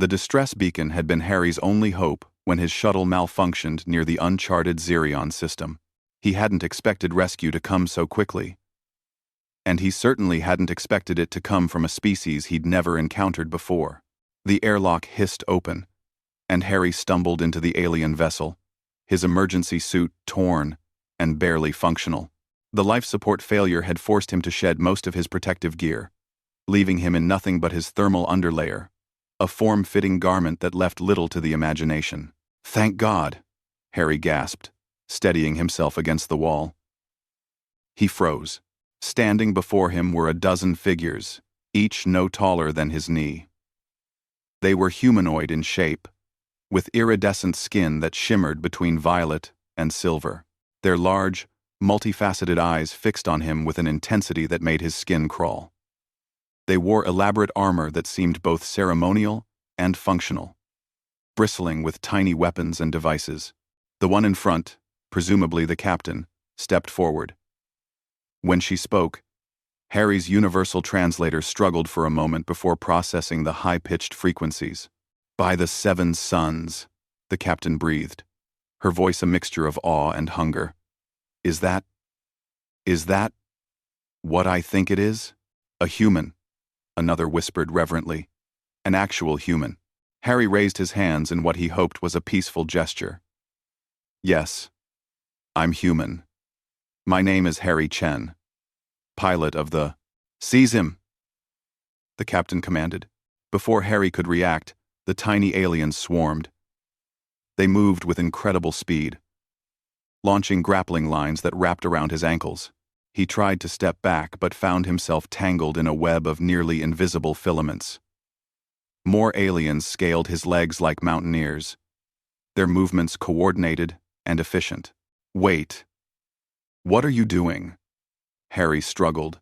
The distress beacon had been Harry's only hope when his shuttle malfunctioned near the uncharted Xerion system. He hadn't expected rescue to come so quickly. And he certainly hadn't expected it to come from a species he'd never encountered before. The airlock hissed open, and Harry stumbled into the alien vessel, his emergency suit torn and barely functional. The life support failure had forced him to shed most of his protective gear, leaving him in nothing but his thermal underlayer, a form-fitting garment that left little to the imagination. "Thank God," Harry gasped, steadying himself against the wall. He froze. Standing before him were a dozen figures, each no taller than his knee. They were humanoid in shape, with iridescent skin that shimmered between violet and silver. Their large, multifaceted eyes fixed on him with an intensity that made his skin crawl. They wore elaborate armor that seemed both ceremonial and functional, bristling with tiny weapons and devices. The one in front, presumably the captain, stepped forward. When she spoke, Harry's universal translator struggled for a moment before processing the high-pitched frequencies. "By the seven suns," the captain breathed, her voice a mixture of awe and hunger. Is that what I think it is? A human," another whispered reverently. "An actual human." Harry raised his hands in what he hoped was a peaceful gesture. "Yes, I'm human. My name is Harry Chen, pilot of the—" "Seize him!" the captain commanded. Before Harry could react, the tiny aliens swarmed. They moved with incredible speed, launching grappling lines that wrapped around his ankles. He tried to step back but found himself tangled in a web of nearly invisible filaments. More aliens scaled his legs like mountaineers, their movements coordinated and efficient. "Wait. What are you doing?" Harry struggled,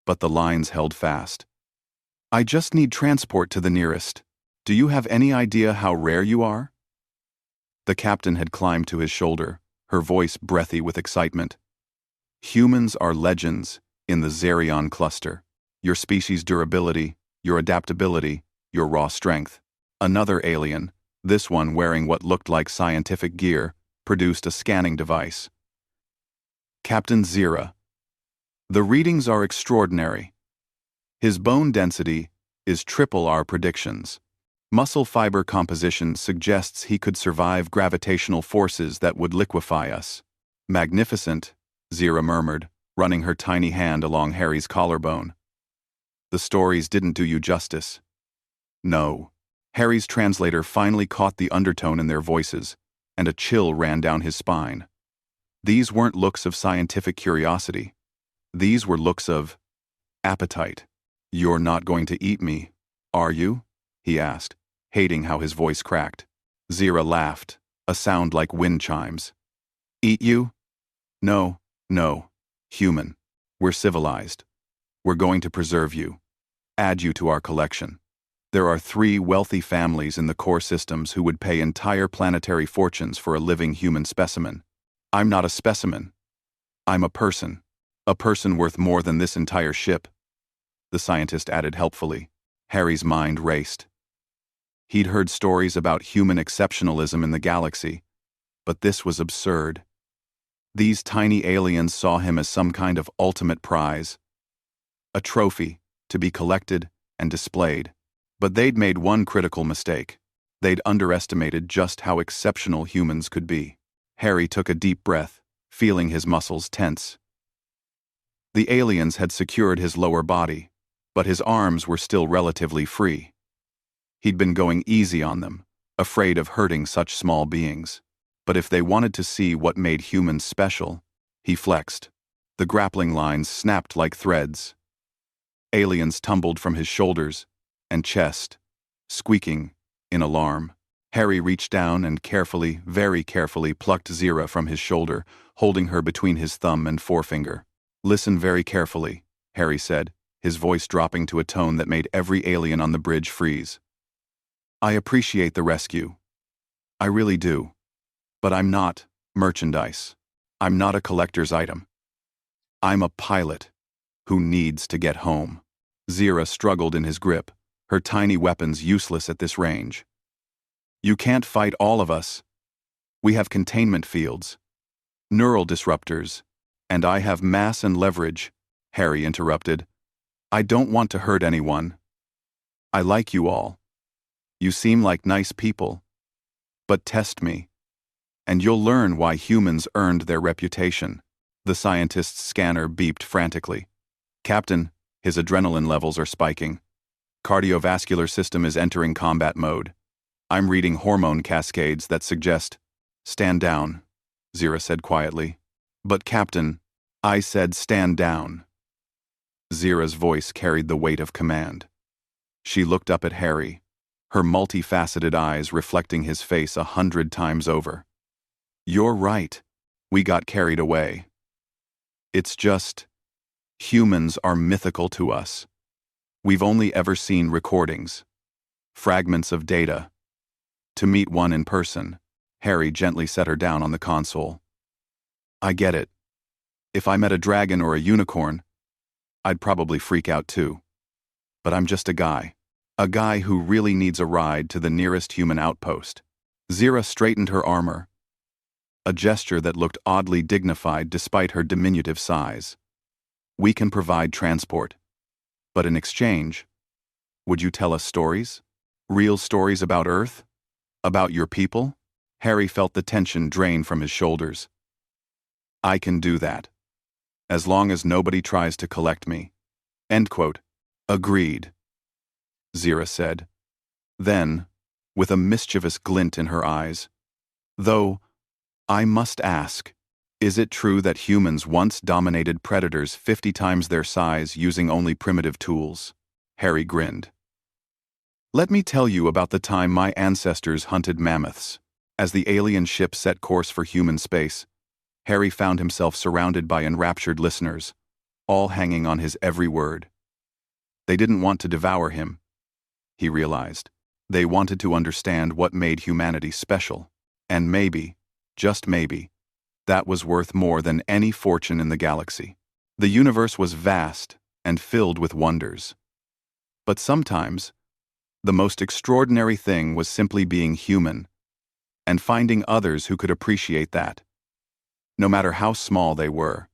but the lines held fast. "I just need transport to the nearest. Do you have any idea how rare you are?" The captain had climbed to his shoulder, her voice breathy with excitement. "Humans are legends in the Xerion cluster. Your species' durability, your adaptability, your raw strength." Another alien, this one wearing what looked like scientific gear, produced a scanning device. "Captain Zira. The readings are extraordinary. His bone density is triple our predictions. Muscle fiber composition suggests he could survive gravitational forces that would liquefy us." "Magnificent," Zira murmured, running her tiny hand along Harry's collarbone. "The stories didn't do you justice." "No." Harry's translator finally caught the undertone in their voices, and a chill ran down his spine. These weren't looks of scientific curiosity. These were looks of appetite. "You're not going to eat me, are you?" he asked, hating how his voice cracked. Zira laughed, a sound like wind chimes. "Eat you? No, human. We're civilized. We're going to preserve you, add you to our collection. There are 3 wealthy families in the core systems who would pay entire planetary fortunes for a living human specimen. I'm not a specimen. I'm a person worth more than this entire ship," the scientist added helpfully. Harry's mind raced. He'd heard stories about human exceptionalism in the galaxy, but this was absurd. These tiny aliens saw him as some kind of ultimate prize, a trophy to be collected and displayed. But they'd made one critical mistake. They'd underestimated just how exceptional humans could be. Harry took a deep breath, feeling his muscles tense. The aliens had secured his lower body, but his arms were still relatively free. He'd been going easy on them, afraid of hurting such small beings. But if they wanted to see what made humans special, he flexed. The grappling lines snapped like threads. Aliens tumbled from his shoulders and chest, squeaking in alarm. Harry reached down and carefully, very carefully, plucked Zira from his shoulder, holding her between his thumb and forefinger. "Listen very carefully," Harry said, his voice dropping to a tone that made every alien on the bridge freeze. "I appreciate the rescue. I really do. But I'm not merchandise. I'm not a collector's item. I'm a pilot who needs to get home." Zira struggled in his grip, her tiny weapons useless at this range. You can't fight all of us. We have containment fields, neural disruptors, and I have mass and leverage, Harry interrupted. I don't want to hurt anyone. I like you all. You seem like nice people. But test me, and you'll learn why humans earned their reputation. The scientist's scanner beeped frantically. Captain, his adrenaline levels are spiking. Cardiovascular system is entering combat mode. I'm reading hormone cascades that suggest... Stand down, Zira said quietly. But Captain, I said stand down. Zira's voice carried the weight of command. She looked up at Harry, her multifaceted eyes reflecting his face 100 times over. You're right. We got carried away. It's just... humans are mythical to us. We've only ever seen recordings, fragments of data. To meet one in person, Harry gently set her down on the console. I get it. If I met a dragon or a unicorn, I'd probably freak out too. But I'm just a guy who really needs a ride to the nearest human outpost. Zira straightened her armor, a gesture that looked oddly dignified despite her diminutive size. We can provide transport. But in exchange, would you tell us stories? Real stories about Earth? About your people? Harry felt the tension drain from his shoulders. I can do that. As long as nobody tries to collect me. End quote. Agreed, Zira said. Then, with a mischievous glint in her eyes, though, I must ask, is it true that humans once dominated predators 50 times their size using only primitive tools? Harry grinned. Let me tell you about the time my ancestors hunted mammoths. As the alien ship set course for human space, Harry found himself surrounded by enraptured listeners, all hanging on his every word. They didn't want to devour him, he realized. They wanted to understand what made humanity special. And maybe, just maybe, that was worth more than any fortune in the galaxy. The universe was vast and filled with wonders. But sometimes, the most extraordinary thing was simply being human, and finding others who could appreciate that, no matter how small they were.